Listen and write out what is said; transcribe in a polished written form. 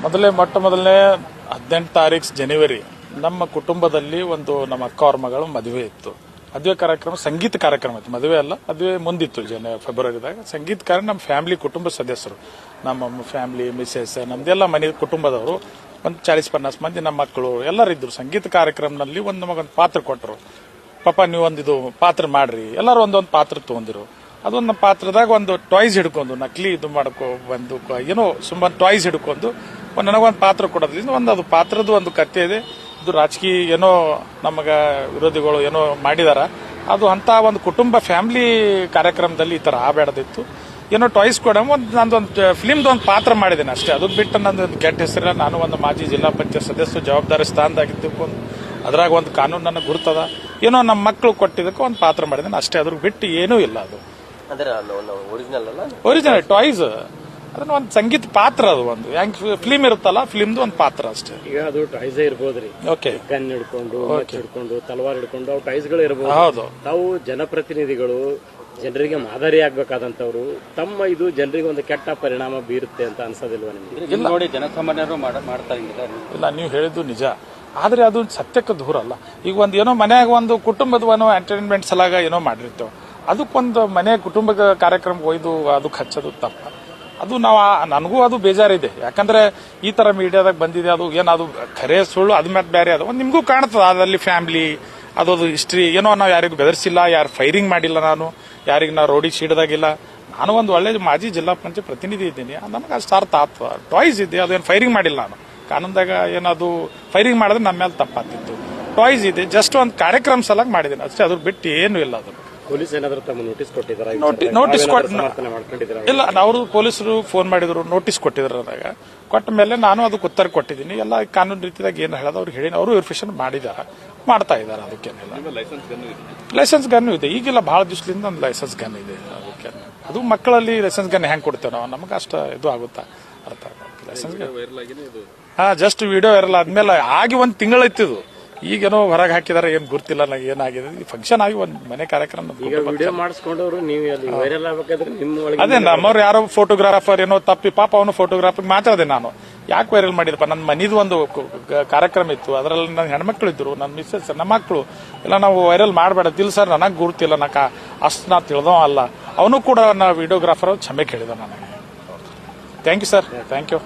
ಮೊದಲನೇ 18 ತಾರೀಕು ಜನವರಿ ನಮ್ಮ ಕುಟುಂಬದಲ್ಲಿ ನಮ್ಮ ಅಕ್ಕ ಅವ್ರ ಮಗಳು ಮದುವೆ ಇತ್ತು. ಮದುವೆ ಕಾರ್ಯಕ್ರಮ ಸಂಗೀತ ಕಾರ್ಯಕ್ರಮ ಇತ್ತು, ಮದುವೆ ಅಲ್ಲ, ಮದುವೆ ಮುಂದಿತ್ತು ಫೆಬ್ರವರಿದಾಗ. ಸಂಗೀತ ಕಾರ್ಯಕ್ರಮ ನಮ್ಮ ಫ್ಯಾಮಿಲಿ ಕುಟುಂಬ ಸದಸ್ಯರು, ನಮ್ಮ ಫ್ಯಾಮಿಲಿ ಮಿಸೆಸ್, ನಮ್ದೆಲ್ಲ ಮನೆ ಕುಟುಂಬದವರು ಒಂದು 40-50 ಮಂದಿ ನಮ್ಮ ಮಕ್ಕಳು ಎಲ್ಲರೂ ಇದ್ರು. ಸಂಗೀತ ಕಾರ್ಯಕ್ರಮದಲ್ಲಿ ನಮಗೊಂದು ಪಾತ್ರ ಕೊಟ್ಟರು. ಪಾಪ ನೀವು ಇದು ಪಾತ್ರ ಮಾಡ್ರಿ, ಎಲ್ಲರೂ ಒಂದೊಂದು ಪಾತ್ರ ತಗೊಂಡಿರು. ಅದೊಂದು ಪಾತ್ರದಾಗ ಒಂದು ಟಾಯ್ಸ್ ಹಿಡ್ಕೊಂಡು ನಕಲಿ ಇದು ಮಾಡ್ಕೊ ಒಂದು ಏನೋ ಸುಮ್ಮನೆ ಟಾಯ್ಸ್ ಹಿಡ್ಕೊಂಡು ನನಗೊಂದು ಪಾತ್ರ ಕೊಡೋದ್ರಿಂದ ಅದು ಪಾತ್ರದ ಒಂದು ಕಥೆ ಇದೆ. ಇದು ರಾಜಕೀಯ ಏನೋ ನಮಗ ವಿರೋಧಿಗಳು ಏನೋ ಮಾಡಿದಾರ, ಅದು ಅಂತ ಒಂದು ಕುಟುಂಬ ಫ್ಯಾಮಿಲಿ ಕಾರ್ಯಕ್ರಮದಲ್ಲಿ ಈ ತರ ಆಗಬೇಡದಿತ್ತು. ಏನೋ ಟಾಯ್ಸ್ ಕೊಡ ನಂದೊಂದು ಫಿಲ್ಮ್ದು ಒಂದು ಪಾತ್ರ ಮಾಡಿದ್ದೇನೆ ಅಷ್ಟೇ. ಅದು ಬಿಟ್ಟು ನಂದೊಂದು ಕೆಟ್ಟ ಹೆಸರಿಲ್ಲ. ನಾನು ಒಂದು ಮಾಜಿ ಜಿಲ್ಲಾ ಪಂಚಾಯತ್ ಸದಸ್ಯ ಜವಾಬ್ದಾರಿ ಸ್ಥಾನದಾಗಿದ್ದಕ್ಕೆ ಅದ್ರಾಗ ಒಂದು ಕಾನೂನು ನನಗೆ ಗುರ್ತದ. ಏನೋ ನಮ್ಮ ಮಕ್ಕಳು ಕೊಟ್ಟಿದ್ದಕ್ಕೆ ಒಂದು ಪಾತ್ರ ಮಾಡಿದ್ದೇನೆ ಅಷ್ಟೇ. ಅದ್ರ ಬಿಟ್ಟು ಏನೂ ಇಲ್ಲ. ಅದು ಒರಿಜಿನಲ್ ಟಾಯ್ಸ್, ಅದನ್ನ ಒಂದು ಸಂಗೀತ ಪಾತ್ರ, ಅದು ಒಂದು ಹೆಂಗ್ ಫಿಲ್ಮ್ ಇರುತ್ತಲ್ಲ, ಫಿಲ್ಮ್ದು ಒಂದು ಪಾತ್ರ ಅಷ್ಟೇ. ಈಗ ಅದು ಟಾಯ್ಸ್ ಇರ್ಬೋದ್ರಿ. ಓಕೆ, ಗನ್ ಹಿಡ್ಕೊಂಡು ತಲವಾರ್ ಹಿಡ್ಕೊಂಡು ಅವು ಟಾಯ್ಸ್ ಗಳು ಇರಬಹುದು. ಹೌದು. ತಾವು ಜನಪ್ರತಿನಿಧಿಗಳು, ಜನರಿಗೆ ಮಾದರಿ ಆಗ್ಬೇಕಾದಂತವ್ರು, ತಮ್ಮ ಇದು ಜನರಿಗೆ ಒಂದು ಕೆಟ್ಟ ಪರಿಣಾಮ ಬೀರುತ್ತೆ ಅಂತ ಅನ್ಸೋದಿಲ್ವಾ ನಿಮ್ಗೆ? ನೋಡಿ ಜನಸಾಮಾನ್ಯರು ಮಾಡ್ತಾ ಇಲ್ಲ, ನೀವು ಹೇಳಿದ್ದು ನಿಜ. ಆದ್ರೆ ಅದು ಸತ್ಯಕ್ಕೆ ದೂರ ಅಲ್ಲ. ಈಗ ಒಂದು ಏನೋ ಮನ್ಯಾಗ ಒಂದು ಕುಟುಂಬದ ಎಂಟರ್ಟೈನ್ಮೆಂಟ್ ಸಲಾಗ ಏನೋ ಮಾಡಿರ್ತೇವೆ, ಅದಕ್ಕೊಂದು ಮನೆ ಕುಟುಂಬದ ಕಾರ್ಯಕ್ರಮಕ್ಕೆ ಒಯ್ದು ಅದಕ್ಕೆ ಹಚ್ಚೋದು ತಪ್ಪ. ಅದು ನನಗೂ ಅದು ಬೇಜಾರಿದೆ. ಯಾಕಂದ್ರೆ ಈ ತರ ಮೀಡಿಯಾದಾಗ ಬಂದಿದೆ, ಅದು ಏನದು ಖರೆ ಸುಳ್ಳು ಅದ್ ಮೇಲೆ ಬೇರೆ ಅದು ಒಂದು ನಿಮ್ಗೂ ಕಾಣ್ತದ. ಅದಲ್ಲಿ ಫ್ಯಾಮಿಲಿ ಅದೊಂದು ಹಿಸ್ಟ್ರಿ ಏನೋ, ನಾವು ಯಾರಿಗೂ ಬೆದರ್ಸಿಲ್ಲ, ಯಾರು ಫೈರಿಂಗ್ ಮಾಡಿಲ್ಲ, ನಾನು ಯಾರಿಗೆ ನಾವು ರೋಡಿಗೆ ಸೀಡದಾಗಿಲ್ಲ. ನಾನು ಒಂದು ಒಳ್ಳೆ ಮಾಜಿ ಜಿಲ್ಲಾ ಪಂಚಾಯತ್ ಪ್ರತಿನಿಧಿ ಇದ್ದೀನಿ, ನನಗೆ ಅಷ್ಟು ಅರ್ಥ ಆತ್ವ. ಟಾಯ್ಸ್ ಇದೆ, ಅದೇನು ಫೈರಿಂಗ್ ಮಾಡಿಲ್ಲ. ನಾನು ಕಾನೂನ್ದಾಗ ಏನದು ಫೈರಿಂಗ್ ಮಾಡಿದ್ರೆ ನಮ್ಮ ಮೇಲೆ ತಪ್ಪಾಗ್ತಿತ್ತು. ಟಾಯ್ಸ್ ಇದೆ, ಜಸ್ಟ್ ಒಂದು ಕಾರ್ಯಕ್ರಮ ಸಲಾಗಿ ಮಾಡಿದ್ದೀನಿ ಅಷ್ಟೇ. ಅದ್ರ ಬಿಟ್ಟು ಏನು ಇಲ್ಲ. ಅದು ಪೊಲೀಸ್ ಏನಾದ್ರು ತಮ್ಮ ನೋಟಿಸ್ ಕೊಟ್ಟಿದ್ದಾರೆ? ನೋಟಿಸ್ ಇಲ್ಲ, ಅವರು ಪೊಲೀಸರು ಫೋನ್ ಮಾಡಿದ್ರು, ನೋಟಿಸ್ ಕೊಟ್ಟಿದ್ರು. ಅದಾಗ ಕೊಟ್ಟ ಮೇಲೆ ನಾನು ಅದಕ್ಕೆ ಉತ್ತರ ಕೊಟ್ಟಿದ್ದೀನಿ. ಎಲ್ಲ ಕಾನೂನು ರೀತಿಯಾಗ ಏನು ಹೇಳೋದು ಅವ್ರಿಗೆ ಹೇಳಿ, ಅವರು ವೆರಿಫಿಕೇಶನ್ ಮಾಡ್ತಾ ಇದ್ದಾರೆ. ಅದಕ್ಕೇನಿಲ್ಲ. ಲೈಸೆನ್ಸ್ ಗನ್ ಇದೆ, ಈಗಿಲ್ಲ, ಬಹಳ ದಿವಸದಿಂದ ಒಂದು ಲೈಸೆನ್ಸ್ ಗನ್ ಇದೆ. ಅದಕ್ಕೆ ಅದು ಮಕ್ಕಳಲ್ಲಿ ಲೈಸೆನ್ಸ್ ಗನ್ ಹೆಂಗ್ ಕೊಡ್ತೇವೆ ನಾವು, ನಮಗೆ ಅಷ್ಟ ಇದು ಆಗುತ್ತಾ ಅರ್ಥ ಆಗುತ್ತೆ. ಲೈಸೆನ್ಸ್ ಜಸ್ಟ್ ವಿಡಿಯೋ ವೈರಲ್ ಆದ್ಮೇಲೆ ಆಗಿ ಒಂದು ತಿಂಗಳೈತಿದು. ಈಗೇನೋ ಹೊರಗೆ ಹಾಕಿದಾರೆ, ಏನ್ ಗುರ್ತಿಲ್ಲ ನನಗೆ ಏನಾಗಿದೆ. ಫಂಕ್ಷನ್ ಆಗಿ ಒಂದು ಮನೆ ಕಾರ್ಯಕ್ರಮ ಅದೇ ನಮ್ಮವ್ರು ಯಾರೋ ಫೋಟೋಗ್ರಾಫರ್ ಏನೋ ತಪ್ಪಿ, ಪಾಪ ಅವನು ಫೋಟೋಗ್ರಾಫರ್ ಮಾತಾಡಿದೆ ನಾನು. ಯಾಕೆ ವೈರಲ್ ಮಾಡಿದಪ್ಪ, ನನ್ನ ಮನಿದು ಒಂದು ಕಾರ್ಯಕ್ರಮ ಇತ್ತು, ಅದರಲ್ಲಿ ನನ್ನ ಹೆಣ್ಮಕ್ಳು ಇದ್ರು, ನನ್ನ ಮಿಸ್ಸಸ್, ನಮ್ಮ ಮಕ್ಕಳು ಎಲ್ಲ, ನಾವು ವೈರಲ್ ಮಾಡಬೇಡ ಸರ್, ನನಗೆ ಗುರ್ತಿಲ್ಲ, ಅಷ್ಟು ನಾ ತಿಳಿದವ ಅಲ್ಲ. ಅವನು ಕೂಡ ವಿಡಿಯೋಗ್ರಾಫರ್ ಕ್ಷಮೆ ಕೇಳಿದ ನನಗೆ. Thank you sir, thank you.